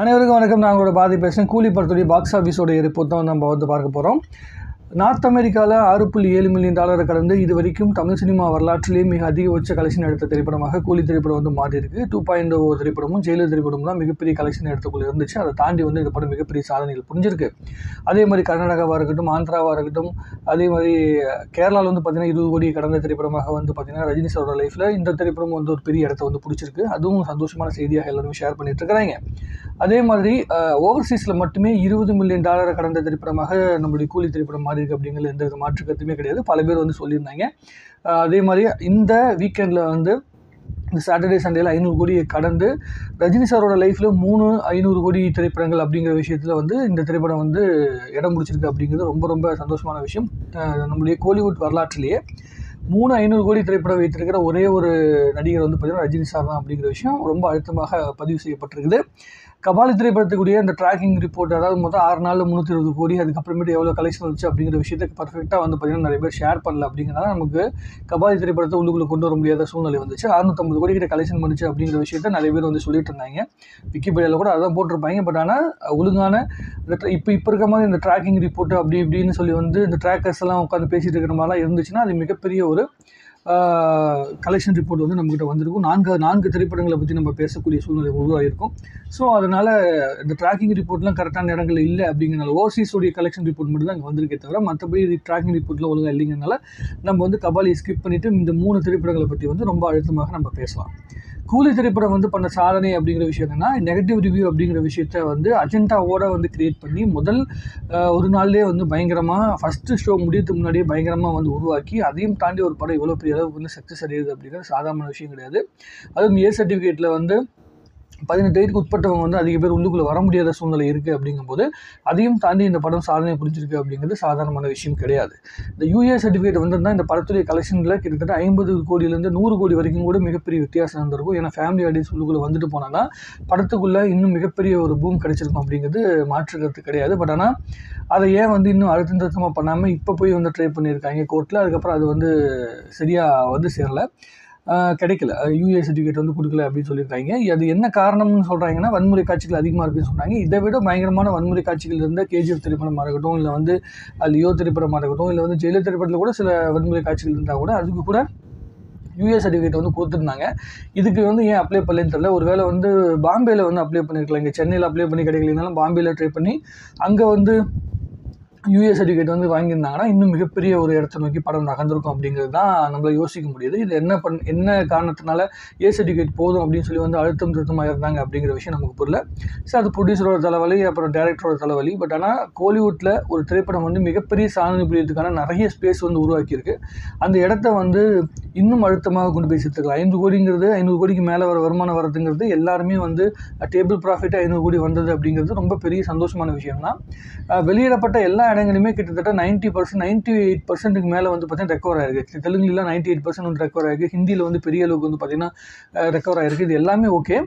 அனைவருக்கும் வணக்கம். நான் உங்களோட பாதி பேசுகிறேன். கூலி படத்துடைய பாக்ஸ் ஆஃபீஸோடைய ரிப்போர்ட் தான் நம்ம வந்து பார்க்க போகிறோம். நார்த் அமெரிக்காவில் $6.7 மில்லியன் கடந்து இது வரைக்கும் தமிழ் சினிமா வரலாற்றிலேயே மிக அதிகபட்ச கலெக்ஷன் எடுத்த திரைப்படமாக கூலி திரைப்படம் வந்து மாறி இருக்கு. 2.0 திரைப்படமும் ஜெயிலர் திரைப்படமும் தான் மிகப்பெரிய கலெக்ஷன் எடுத்துக்குள்ள இருந்துச்சு. அதை தாண்டி வந்து இந்த படம் மிகப்பெரிய சாதனைகள் புரிஞ்சிருக்கு. அதே மாதிரி கர்நாடகாவாக இருக்கட்டும், ஆந்திராவாக இருக்கட்டும், அதே மாதிரி கேரளாவில் வந்து பார்த்தீங்கன்னா 20 கோடி கடந்த திரைப்படமாக வந்து பார்த்தீங்கன்னா ரஜினி சாரோட லைஃப்பில் இந்த திரைப்படம் வந்து ஒரு பெரிய இடத்த வந்து பிடிச்சிருக்கு. அதுவும் சந்தோஷமான செய்தியாக எல்லாருமே ஷேர் பண்ணிட்டு இருக்கிறாங்க. அதே மாதிரி ஓவர்சீஸில் மட்டுமே $20 மில்லியன் கடந்த திரைப்படமாக நம்மளுடைய கூலி திரைப்படம் மாறி இருக்கு அப்படிங்கிறது எந்த வித மாற்று கருத்துமே கிடையாது. பல பேர் வந்து சொல்லியிருந்தாங்க. அதே மாதிரி இந்த வீக்கெண்டில் வந்து இந்த சாட்டர்டே சண்டேல 500 கோடி கடந்து ரஜினி சாரோட லைஃப்பில் 500 கோடி திரைப்படங்கள் அப்படிங்கிற விஷயத்தில் வந்து இந்த திரைப்படம் வந்து இடம் பிடிச்சிருக்கு அப்படிங்கிறது ரொம்ப ரொம்ப சந்தோஷமான விஷயம். நம்மளுடைய கோலிவுட் வரலாற்றிலேயே 500 கோடி திரைப்படம் வைத்திருக்கிற ஒரே ஒரு நடிகர் வந்து பார்த்தீங்கன்னா ரஜினி சார் தான் அப்படிங்கிற விஷயம் ரொம்ப அழுத்தமாக பதிவு செய்யப்பட்டிருக்குது. கபாலி திரைப்படத்துக்குரிய இந்த ட்ராக்கிங் ரிப்போர்ட், அதாவது மொத்தம் 6 நாளில் 320 கோடி, அதுக்கப்புறமேட்டு எவ்வளோ கலெக்ஷன் வந்துச்சு அப்படிங்கிற விஷயத்தை பர்ஃபெக்டாக வந்து பார்த்தீங்கன்னா நிறைய பேர் ஷேர் பண்ணல. அப்படிங்கிறனால நமக்கு கபாலி திரைப்படத்தை உள்ளுக்குள்ளே கொண்டு வர முடியாத சூழ்நிலை வந்துச்சு. 650 கோடி கிட்ட கலெக்ஷன் பண்ணிச்சு அப்படிங்கிற விஷயத்த நிறைய பேர் வந்து சொல்லிட்டு இருந்தாங்க. விக்கிபீடியாவில் கூட அதான் போட்டிருப்பாங்க. பட் ஆனால் ஒழுங்கான இப்போ இருக்க மாதிரி இந்த ட்ராக்கிங் ரிப்போர்ட் அப்படி இப்படின்னு சொல்லி வந்து இந்த ட்ராக்கர்ஸ் எல்லாம் உட்காந்து பேசிட்டு இருக்கிற மாதிரிலாம் இருந்துச்சுன்னா அது மிகப்பெரிய ஒரு கலெக்ஷன் ரிப்போர்ட் வந்து நம்மகிட்ட வந்திருக்கும். நான்கு திரைப்படங்களை பற்றி நம்ம பேசக்கூடிய சூழ்நிலை உருவாகிருக்கும். ஸோ அதனால் இந்த ட்ராக்கிங் ரிப்போர்ட்லாம் கரெக்டான இடங்கள் இல்லை அப்படிங்கிறனால ஓவர்சீஸோடைய கலெக்ஷன் ரிப்போர்ட் மட்டும் தான் அங்கே வந்திருக்கே தவிர மற்றபடி ட்ராக்கிங் ரிப்போர்ட்லாம் ஒழுங்காக இல்லைங்கிறனால நம்ம வந்து கபாலியை ஸ்கிப் பண்ணிவிட்டு இந்த 3 திரைப்படங்களை பற்றி வந்து ரொம்ப அழுத்தமாக நம்ம பேசலாம். கூலி திரைப்படம் வந்து பண்ண சாதனை அப்படிங்கிற விஷயம் என்னன்னா, நெகட்டிவ் ரிவ்யூ அப்படிங்கிற விஷயத்த வந்து அஜெண்டாவோட வந்து கிரியேட் பண்ணி முதல் ஒரு நாள்லேயே வந்து பயங்கரமாக ஃபஸ்ட்டு ஷோ முடியறதுக்கு முன்னாடியே பயங்கரமாக வந்து உருவாக்கி அதையும் தாண்டி ஒரு படம் இவ்வளோ பெரிய அளவுக்கு வந்து சக்ஸஸ் அடையுது அப்படிங்கிறது சாதாரண விஷயம் கிடையாது. அதுவும் ஏ சர்டிஃபிகேட்டில் வந்து 18 வயதுக்கு உட்பட்டவங்க வந்து அதிக பேர் உள்ளுக்குள்ளே வர முடியாத சூழ்நிலை இருக்குது. அப்படிங்கும்போது அதையும் தாண்டி இந்த படம் சாதனை புரிஞ்சிருக்கு அப்படிங்கிறது சாதாரணமான விஷயம் கிடையாது. இந்த யூஏ சர்டிஃபிகேட் வந்திருந்தால் இந்த படத்துடைய கலெக்ஷனில் கிட்டத்தட்ட 50 கோடியிலேருந்து 100 கோடி வரைக்கும் கூட மிகப்பெரிய வித்தியாசம் இருந்திருக்கும். ஏன்னா ஃபேமிலி ஆடியன்ஸ் உள்ளுக்குள்ளே வந்துட்டு போனாங்கன்னா படத்துக்குள்ளே இன்னும் மிகப்பெரிய ஒரு பூம் கிடைச்சிருக்கும் அப்படிங்கிறது மாற்று கருத்து கிடையாது. பட் ஆனால் அதை ஏன் வந்து இன்னும் அழுத்தம் திருத்தமாக பண்ணாமல் இப்போ போய் வந்து ட்ரை பண்ணியிருக்காங்க கோர்ட்டில், அதுக்கப்புறம் அது வந்து சரியாக வந்து சேரலை, கிடைக்கல, யூஏ சர்டிஃபிகேட் வந்து கொடுக்கல அப்படின்னு சொல்லியிருக்காங்க. அது என்ன காரணம்னு சொல்கிறாங்கன்னா வன்முறை காட்சிகள் அதிகமாக இருக்குன்னு சொல்கிறாங்க. இதை விட பயங்கரமான வன்முறை காட்சிகள் இருந்தால் கேஜிஎஃப் திரைப்படமாக இருக்கட்டும், இல்லை வந்து லியோ திரைப்படமாக இருக்கட்டும், இல்லை வந்து ஜெயிலர் திரைப்படத்தில் கூட சில வன்முறை காட்சிகள் இருந்தால் கூட அதுக்கு கூட யூஏ சர்டிஃபிகேட் வந்து கொடுத்துருந்தாங்க. இதுக்கு வந்து ஏன் அப்ளை பண்ணலன்னு தெரியல. ஒருவேளை வந்து பாம்பேயில் வந்து அப்ளை பண்ணியிருக்கலாம். இங்கே சென்னையில் அப்ளை பண்ணி கிடைக்கலனாலும் பாம்பேயில் ட்ரை பண்ணி அங்கே வந்து யூஏ சர்டிஃபிகேட் வந்து வாங்கியிருந்தாங்கன்னா இன்னும் மிகப்பெரிய ஒரு இடத்த நோக்கி படம் நகர்ந்திருக்கும் அப்படிங்கிறது தான் நம்மளை யோசிக்க முடியுது. இது என்ன காரணத்தினால ஏ சர்டிஃபிகேட் போதும் அப்படின்னு சொல்லி வந்து அழுத்தம் திருத்தமாக இருந்தாங்க அப்படிங்கிற விஷயம் நமக்கு புரியல. ஸோ அது ப்ரொடியூசரோட தலைவலி, அப்புறம் டேரக்டரோட தலைவலி. பட் ஆனால் கோலிவுட்டில் ஒரு திரைப்படம் வந்து மிகப்பெரிய சாதனை புரியறதுக்கான நிறைய ஸ்பேஸ் வந்து உருவாக்கியிருக்கு. அந்த இடத்த வந்து இன்னும் அழுத்தமாக கொண்டு போய் சேர்த்துக்கலாம். 500 கோடிங்கிறது 500 கோடிக்கு மேலே வர வருமானம் வரதுங்கிறது எல்லாருமே வந்து டேபிள் ப்ராஃபிட் 500 கோடி வந்தது அப்படிங்கிறது ரொம்ப பெரிய சந்தோஷமான விஷயம் தான். வெளியிடப்பட்ட எல்லா இடங்களுமே கிட்டத்தட்ட 98% மேலே வந்து பார்த்தீங்கன்னா ரெக்கவர் ஆயிருக்கு. தெலுங்குலாம் 98% வந்து ரெக்கவர் ஆயிருக்கு. ஹிந்தியில் வந்து பெரிய அளவுக்கு வந்து பார்த்தீங்கன்னா ரெக்கவர் ஆயிருக்கு. இது எல்லாமே ஓகே.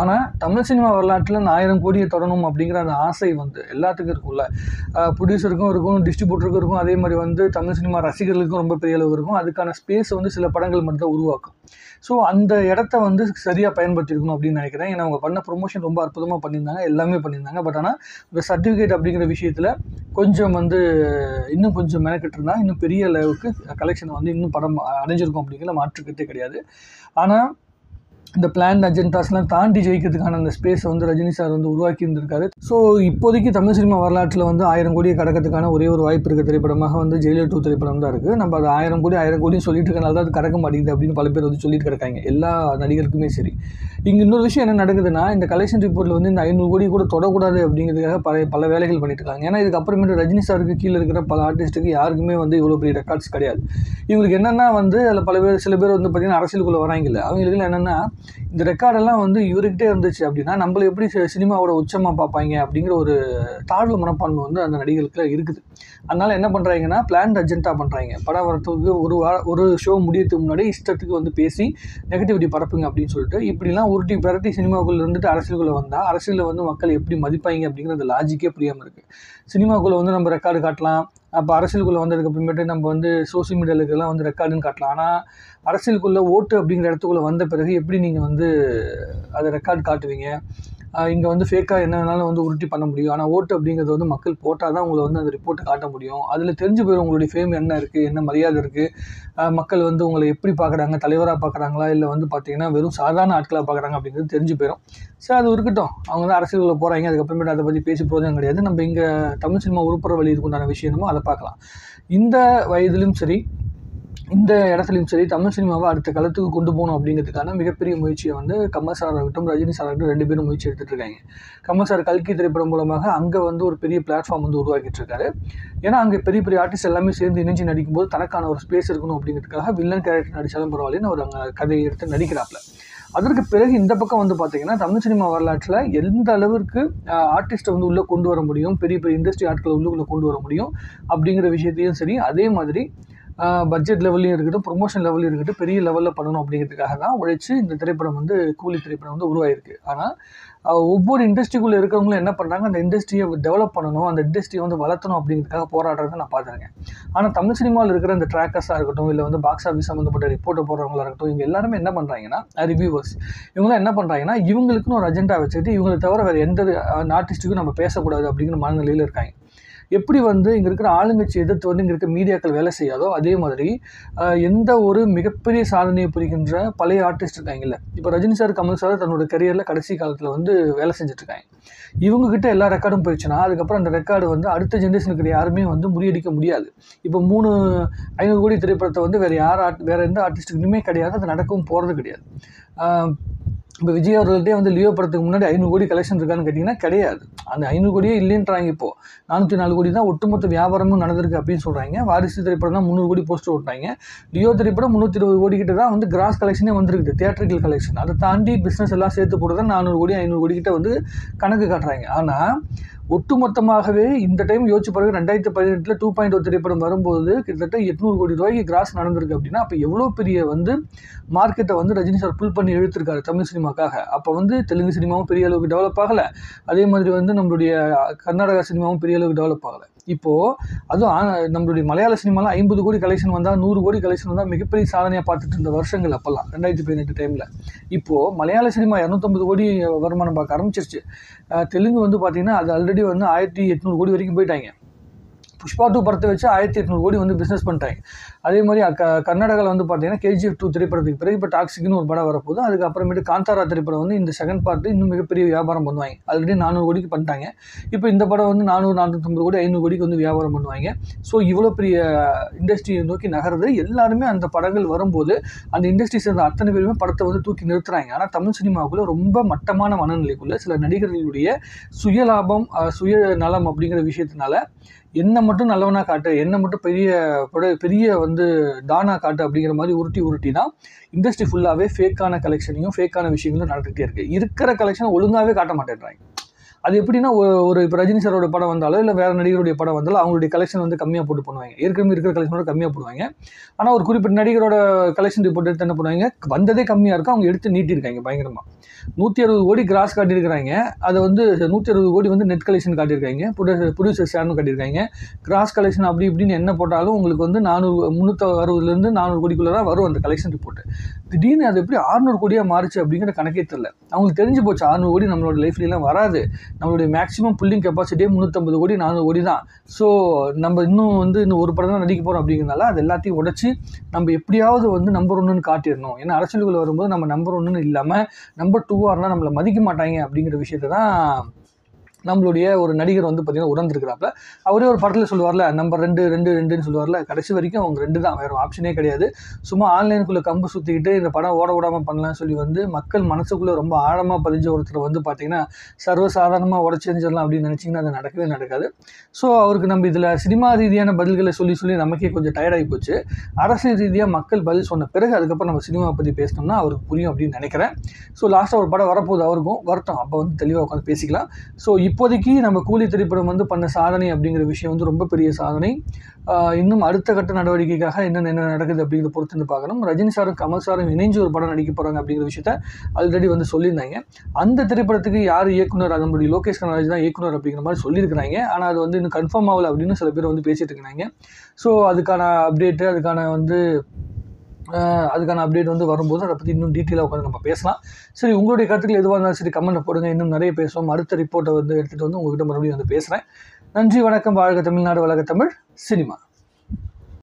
ஆனால் தமிழ் சினிமா வரலாற்றில் 1000 கோடியை தொடணும் அப்படிங்கிற அந்த ஆசை வந்து எல்லாத்துக்கும் இருக்கும்ல. ப்ரொடியூசருக்கும் இருக்கும், டிஸ்ட்ரிபியூட்டருக்கும் இருக்கும், அதே மாதிரி வந்து தமிழ் சினிமா ரசிகர்களுக்கும் ரொம்ப பெரிய அளவு இருக்கும். அதுக்கான ஸ்பேஸ் வந்து சில படங்கள் மட்டும் தான் உருவாக்கும். ஸோ அந்த இடத்த வந்து சரியாக பயன்படுத்தியிருக்கணும் அப்படின்னு நினைக்கிறேன். ஏன்னா அவங்க பண்ண ப்ரொமோஷன் ரொம்ப அற்புதமாக பண்ணியிருந்தாங்க, எல்லாமே பண்ணியிருந்தாங்க. பட் ஆனால் இந்த சர்டிஃபிகேட் அப்படிங்கிற விஷயத்தில் கொஞ்சம் வந்து இன்னும் கொஞ்சம் மெனக்கிட்டு இருந்தால் இன்னும் பெரிய அளவுக்கு கலெக்ஷனை வந்து இன்னும் படம் அடைஞ்சிருக்கும் அப்படிங்கிற மாற்றுக்கட்டே கிடையாது. ஆனால் இந்த பிளான் அஜெண்டாஸ்லாம் தாண்டி ஜெயிக்கிறதுக்கான அந்த ஸ்பேஸை வந்து ரஜினி சார் வந்து உருவாக்கி இருந்திருக்காரு. ஸோ இப்போதைக்கு தமிழ் சினிமா வரலாற்றில் வந்து 1000 கோடியை கடக்கிறதுக்கான ஒரே ஒரு வாய்ப்பு இருக்க திரைப்படமாக வந்து ஜெயிலர் 2 திரைப்படம் தான் இருக்குது. நம்ம அது 1000 கோடியும் சொல்லிட்டு இருக்கனால தான் அது கடக்க மாட்டேங்குது அப்படின்னு பல பேர் வந்து சொல்லிட்டு கிடக்காங்க, எல்லா நடிகருக்குமே சரி. இங்கே இன்னொரு விஷயம் என்ன நடக்குதுன்னா, இந்த கலெக்ஷன் ரிப்போர்ட்டில் வந்து இந்த 500 கோடி கூட தொடக்கூடாது அப்படிங்கிறதுக்காக பல வேலைகள் பண்ணிட்டு இருக்காங்க. ஏன்னா இதுக்கப்புறமேட்டு ரஜினி சாருக்கு கீழே இருக்கிற பல ஆர்டிஸ்ட்டுக்கு யாருக்குமே வந்து இவ்வளோ பெரிய ரெக்கார்ட்ஸ் கிடையாது. இவங்களுக்கு என்னென்னா வந்து அதில் சில பேர் வந்து பார்த்திங்கன்னா அரசியலுக்குள்ளே வராங்கல்ல, அவங்களுக்கு என்னென்னா இந்த ரெக்கார்டெல்லாம் வந்து இவர்கிட்டே இருந்துச்சு அப்படின்னா நம்மளை எப்படி சினிமாவோட உச்சமாக பார்ப்பாங்க அப்படிங்கிற ஒரு தாழ்வு மனப்பான்மை வந்து அந்த நடிகர்களுக்கு இருக்குது. அதனால் என்ன பண்ணுறாங்கன்னா பிளான் அஜெண்டா பண்ணுறாங்க. படம் வரத்துக்கு ஒரு ஷோ முடியறதுக்கு முன்னாடி இஷ்டத்துக்கு வந்து பேசி நெகட்டிவிட்டி பரப்புங்க அப்படின்னு சொல்லிட்டு இப்படிலாம் உருட்டி பரட்டி சினிமாக்குள்ளே இருந்துட்டு அரசியலுக்குள்ளே வந்தால் அரசியலில் வந்து மக்கள் எப்படி மதிப்பாங்க அப்படிங்கிற அந்த லாஜிக்கே புரியாமல் இருக்குது. சினிமாக்குள்ளே வந்து நம்ம ரெக்கார்டு காட்டலாம், அப்போ அரசியலுக்குள்ளே வந்ததுக்கு அப்புறமேட்டு நம்ம வந்து சோசியல் மீடியாவுக்கெல்லாம் வந்து ரெக்கார்டுன்னு காட்டலாம். ஆனால் அரசியலுக்குள்ளே ஓட்டு அப்படிங்கிற இடத்துக்குள்ளே வந்த பிறகு எப்படி நீங்கள் வந்து அதை ரெக்கார்டு காட்டுவீங்க? இங்கே வந்து ஃபேக்காக என்ன வேணாலும் வந்து உருட்டி பண்ண முடியும். ஆனால் ஓட்டு அப்படிங்கிறது வந்து மக்கள் போட்டால் தான் உங்களை வந்து அந்த ரிப்போர்ட்டை காட்ட முடியும். அதில் தெரிஞ்சு போயிடும் உங்களுடைய ஃபேம் என்ன இருக்குது, என்ன மரியாதை இருக்குது, மக்கள் வந்து உங்களை எப்படி பார்க்குறாங்க, தலைவராக பார்க்குறாங்களா இல்லை வந்து பார்த்தீங்கன்னா வெறும் சாதாரண ஆட்களாக பார்க்குறாங்க அப்படிங்கிறது தெரிஞ்சு போயிடும். சரி, அது இருக்கட்டும். அவங்க தான் அரசியலுக்குள்ள போகிறாங்க, அதுக்கப்புறமேட்டு அதை பற்றி பேசி பிரயோஜனம் கிடையாது. நம்ம இங்கே தமிழ் சினிமா உருப்புற வழி இதுக்குண்டான விஷயமோ அதை பார்க்கலாம். இந்த வயதிலும் சரி, இந்த இடத்துலையும் சரி, தமிழ் சினிமாவை அடுத்த காலத்துக்கு கொண்டு போகணும் அப்படிங்கிறதுக்கான மிகப்பெரிய முயற்சியை வந்து கமல் சார் ஆகட்டும், ரஜினி சார் ஆகட்டும் 2 பேரும் முயற்சி எடுத்துகிட்டு இருக்காங்க. கமல் சார் கல்கி திரைப்படம் மூலமாக அங்கே வந்து ஒரு பெரிய பிளாட்ஃபார்ம் வந்து உருவாக்கிட்டு இருக்காரு. ஏன்னா அங்கே பெரிய பெரிய ஆர்டிஸ்ட் எல்லாமே சேர்ந்து இணைஞ்சு நடிக்கும்போது தனக்கான ஒரு ஸ்பேஸ் இருக்கணும் அப்படிங்கிறதுக்காக வில்லன் கேரக்டர் நடித்தாலும் பரவாயில்லன்னு அவர் அங்கே கதையை எடுத்து நடிக்கிறாப்புல. அதற்கு பிறகு இந்த பக்கம் வந்து பார்த்தீங்கன்னா தமிழ் சினிமா வரலாற்றில் எந்த அளவிற்கு ஆர்டிஸ்ட்டை வந்து உள்ளே கொண்டு வர முடியும், பெரிய பெரிய இண்டஸ்ட்ரி ஆட்களை உள்ளுக்குள்ளே கொண்டு வர முடியும் அப்படிங்கிற விஷயத்தையும் சரி, அதே மாதிரி பட்ஜெட் லெவல்லையும் இருக்கட்டும், ப்ரொமோஷன் லெவல்லையும் இருக்கட்டும், பெரிய லெவலில் பண்ணணும் அப்படிங்கிறதுக்காக தான் உழைச்சி இந்த திரைப்படம் வந்து கூலி திரைப்படம் வந்து உருவாயிருக்கு. ஆனால் ஒவ்வொரு இண்டஸ்ட்ரிக்குள்ளே இருக்கிறவங்களும் என்ன பண்ணுறாங்க, அந்த இண்டஸ்ட்ரியை டெவலப் பண்ணணும், அந்த இண்டஸ்ட்ரியை வந்து வளர்த்தணும் அப்படிங்கிறதுக்காக போராடுறதை நான் பார்த்துருக்கேன். ஆனால் தமிழ் சினிமாவில் இருக்கிற இந்த ட்ராக்கர்ஸாக இருக்கட்டும், இல்லை வந்து பாக்ஸ் ஆஃபீஸ் சம்மந்தப்பட்ட ரிப்போர்ட்டை போடுறவங்களா இருக்கட்டும், இவங்க எல்லாருமே என்ன பண்ணுறாங்கன்னா, ரிவ்யூவர்ஸ் இவங்களாம் என்ன பண்ணுறாங்கன்னா, இவங்களுக்குன்னு ஒரு அஜெண்டா வச்சுட்டு இவங்களை தவிர வேறு எந்த ஆர்டிஸ்ட்டுக்கும் நம்ம பேசக்கூடாது அப்படிங்கிற மனநிலையில் இருக்காங்க. எப்படி வந்து இங்கே இருக்கிற ஆளுங்கட்சி எதிர்த்து வந்து இங்கே இருக்க மீடியாக்கள் வேலை செய்யாதோ அதே மாதிரி எந்த ஒரு மிகப்பெரிய சாதனையை புரிகின்ற பழைய ஆர்டிஸ்ட் இருக்காங்கல்ல, இப்போ ரஜினி சார், கமல் சார் தன்னோட கரியரில் கடைசி காலத்தில் வந்து வேலை செஞ்சுட்ருக்காங்க. இவங்ககிட்ட எல்லா ரெக்கார்டும் போயிடுச்சுன்னா அதுக்கப்புறம் அந்த ரெக்கார்டு வந்து அடுத்த ஜென்ரேஷனுக்கு யாருமே வந்து முறியடிக்க முடியாது. இப்போ 500 கோடி திரைப்படத்தை வந்து வேறு எந்த ஆர்டிஸ்ட்டுக்குமே கிடையாது, அது நடக்கவும் போகிறது கிடையாது. இப்போ விஜய் அவர்கள்ட்டே வந்து லியோ படத்துக்கு முன்னாடி 500 கோடி கலெக்ஷன் இருக்கான்னு கேட்டிங்கன்னா கிடையாது. அந்த 500 கோடியே இல்லைன்றாங்க. இப்போது 404 கோடி தான் ஒட்டுமொத்த வியாபாரமும் நடந்திருக்கு அப்படின்னு சொல்கிறாங்க. வாரிசு திரைப்படம் தான் 300 கோடி போஸ்டர் ஓட்டாங்க. லியோ திரைப்படம் 320 கோடி கிட்ட தான் வந்து கிராஸ் கலெக்ஷனே வந்துருக்குது, தியேட்ரிக்கல் கலெக்ஷன். அதை தாண்டி பிஸ்னஸ் எல்லாம் சேர்த்து போட்டு தான் 400 கோடி 500 கோடி கிட்ட வந்து கணக்கு காட்டுறாங்க. ஆனால் ஒட்டுமொத்தமாகவே இந்த டைம் யோசிச்சு பிறகு 2018 2.0 திரைப்படம் வரும்போது கிட்டத்தட்ட 800 கோடி ரூபாய்க்கு கிராஸ் நடந்திருக்கு அப்படின்னா அப்போ எவ்வளோ பெரிய வந்து மார்க்கெட்டை வந்து ரஜினி சார் புல் பண்ணி இழுத்திருக்காரு தமிழ் சினிமாக்காக. அப்போ வந்து தெலுங்கு சினிமாவும் பெரிய அளவுக்கு டெவலப் ஆகலை, அதே மாதிரி வந்து நம்மளுடைய கர்நாடகா சினிமாவும் பெரிய அளவுக்கு டெவலப் ஆகலை. இப்போது அதுவும் நம்மளுடைய மலையாள சினிமாலாம் 50 கோடி கலெக்ஷன் வந்தால் 100 கோடி கலெக்ஷன் வந்தால் மிகப்பெரிய சாதனையாக பார்த்துட்டு இருந்த வருஷங்கள் அப்போல்லாம் 2018 டைமில். இப்போது மலையாள சினிமா 250 கோடி வருமானம் பார்க்க ஆரம்பிச்சிருச்சு. தெலுங்கு வந்து பார்த்திங்கன்னா அது ஆல்ரெடி வந்து 1800 கோடி வரைக்கும் போயிட்டாங்க. புஷ்பா 2 படத்தை வச்சு 1800 கோடி வந்து பிஸ்னஸ் பண்ணிட்டாங்க. அதே மாதிரி கர்நாடகாவில் வந்து பார்த்தீங்கன்னா KGF 2 திரைப்படத்துக்கு பிறகு இப்போ டாக்ஸிக்னு ஒரு படம் வரப்போகுது. அதுக்கப்புறமேட்டு காந்தாரா திரைப்படம் வந்து இந்த செகண்ட் பார்ட்டு இன்னும் மிகப்பெரிய வியாபாரம் பண்ணுவாங்க. ஆல்ரெடி 400 கோடிக்கு பண்ணிட்டாங்க. இப்போ இந்த படம் வந்து 450 கோடி 500 கோடிக்கு வந்து வியாபாரம் பண்ணுவாங்க. ஸோ இவ்வளோ பெரிய இண்டஸ்ட்ரியை நோக்கி நகருது. எல்லாருமே அந்த படங்கள் வரும்போது அந்த இண்டஸ்ட்ரி சேர்ந்த அத்தனை பேருமே படத்தை வந்து தூக்கி நிறுத்துறாங்க. ஆனால் தமிழ் சினிமாவுக்குள்ளே ரொம்ப மட்டமான மனநிலைக்குள்ளே சில நடிகர்களுடைய சுயலாபம், சுயநலம் அப்படிங்கிற விஷயத்தினால என்ன மட்டும் நல்லவனாக காட்டு, என்ன மட்டும் பெரிய வந்து டானா காட்டு அப்படிங்கிற மாதிரி உருட்டி தான் இண்டஸ்ட்ரி ஃபுல்லாகவே ஃபேக்கான கலெக்ஷனையும் ஃபேக்கான விஷயங்களும் நடந்துகிட்டே இருக்குது. இருக்கிற கலெக்ஷனை ஒழுங்காகவே காட்ட மாட்டேன்றாங்க. அது எப்படின்னா ஒரு இப்போ ரஜினி சாரோட படம் வந்தாலோ இல்லை வேறு நடிகருடைய படம் வந்தாலும் அவங்களுடைய கலெக்ஷன் வந்து கம்மியாக போட்டு பண்ணுவாங்க. ஏற்கனவே இருக்கிற கலெக்ஷனோட கம்மியாக போடுவாங்க. ஆனால் ஒரு குறிப்பிட்ட நடிகரோட கலெக்ஷன் ரிப்போர்ட் எடுத்து என்ன பண்ணுவாங்க, வந்ததே கம்மியாக இருக்கும், அவங்க எடுத்து நீட்டிருக்காங்க பயங்கரமாக. 160 கோடி கிராஸ் காட்டியிருக்கிறாங்க. அதை வந்து 160 கோடி வந்து நெட் கலெக்ஷன் காட்டியிருக்காங்க, ப்ரொடியூசர்ஸ் யாருன்னு காட்டியிருக்காங்க. கிராஸ் கலெக்ஷன் அப்படி இப்படின்னு என்ன போட்டாலும் உங்களுக்கு வந்து 360 400 கோடிக்குள்ளே தான் வரும் அந்த கலெக்ஷன் ரிப்போர்ட்டு. திடீர்னு அது எப்படி 600 கோடியாக மாறுச்சு அப்படிங்கிற கணக்கே தெரியல. அவங்களுக்கு தெரிஞ்சு போச்சு 600 கோடி நம்மளோட லைஃப்லாம் வராது, நம்மளுடைய மேக்ஸிமம் புல்லிங் கெப்பாசிட்டியே 350 கோடி 400 கோடி தான். ஸோ நம்ம இன்னும் ஒரு படம் தான் நடிக்க போகிறோம் அப்படிங்கிறதுனால அது எல்லாத்தையும் உடச்சி நம்ம எப்படியாவது வந்து நம்பர் 1ன்னு காட்டிடணும். ஏன்னா அரசியலுக்குள்ள வரும்போது நம்ம நம்பர் 1ன்னு இல்லாமல் நம்பர் 2 இருந்தால் நம்மளை மதிக்க மாட்டாங்க அப்படிங்கிற விஷயத்தை தான் நம்மளுடைய ஒரு நடிகர் வந்து பார்த்திங்கன்னா உணர்ந்துருக்கிறாப்புல. அவரே ஒரு படத்தில் சொல்லுவார்ல, நம்பர் 2 சொல்லுவார்ல, கடைசி வரைக்கும் அவங்க 2 தான், வேறு ஆப்ஷனே கிடையாது. சும்மா ஆன்லைனுக்குள்ளே கம்பு சுற்றிக்கிட்டு இந்த படம் ஓட விடாமல் பண்ணலாம்னு சொல்லி வந்து மக்கள் மனசுக்குள்ளே ரொம்ப ஆழமாக பதிஞ்ச ஒருத்தர் வந்து பார்த்திங்கன்னா சர்வசாதாரணமாக உடச்செஞ்சிடலாம் அப்படின்னு நினச்சிங்கன்னா அது நடக்கவே நடக்காது. ஸோ அவருக்கு நம்ம இதில் சினிமா ரீதியான பதில்களை சொல்லி நமக்கே கொஞ்சம் டயர்டாகி போச்சு. அரசியல் ரீதியாக மக்கள் பதில் சொன்ன பிறகு அதுக்கப்புறம் நம்ம சினிமாவை பற்றி பேசினோம்னா அவருக்கு புரியும் அப்படின்னு நினைக்கிறேன். ஸோ லாஸ்ட்டாக ஒரு படம் வரப்போகுது, அவருக்கும் வரட்டும், அப்போ வந்து தெளிவாக உட்காந்து பேசிக்கலாம். ஸோ இப்போதைக்கு நம்ம கூலி திரைப்படம் வந்து பண்ண சாதனை அப்படிங்கிற விஷயம் வந்து ரொம்ப பெரிய சாதனை. இன்னும் அடுத்த கட்ட நடவடிக்கைக்காக என்ன நடக்குது அப்படிங்கிறத பொறுத்து வந்து பார்க்கணும். ரஜினி சாரும் கமல் சாரும் இணைஞ்சு ஒரு படம் நடிக்க போகிறாங்க அப்படிங்கிற விஷயத்த ஆல்ரெடி வந்து சொல்லியிருந்தாங்க. அந்த திரைப்படத்துக்கு யார் இயக்குனர், அதனுடைய லோகேஷ் கனகராஜ் தான் இயக்குனர் அப்படிங்கிற மாதிரி சொல்லியிருக்கிறாங்க. ஆனால் அது வந்து இன்னும் கன்ஃபார்ம் ஆகலை அப்படின்னு சில பேர் வந்து பேசிகிட்டு இருக்கிறாங்க. ஸோ அதுக்கான அப்டேட்டு, அதுக்கான வந்து அதுக்கான அப்டேட் வந்து வரும்போது அதை பற்றி இன்னும் டீட்டெயிலாக உட்காந்து நம்ம பேசலாம். சரி, உங்களுடைய கருத்துக்கள் எதுவாக இருந்தாலும் சரி கமெண்ட்டில் போடுங்க. இன்னும் நிறைய பேசுவோம். அடுத்த ரிப்போர்ட்டை வந்து எடுத்துகிட்டு வந்து உங்கள்கிட்ட மறுபடியும் வந்து பேசுகிறேன். நன்றி, வணக்கம். வாழ்க தமிழ்நாடு, வளர்க தமிழ் சினிமா.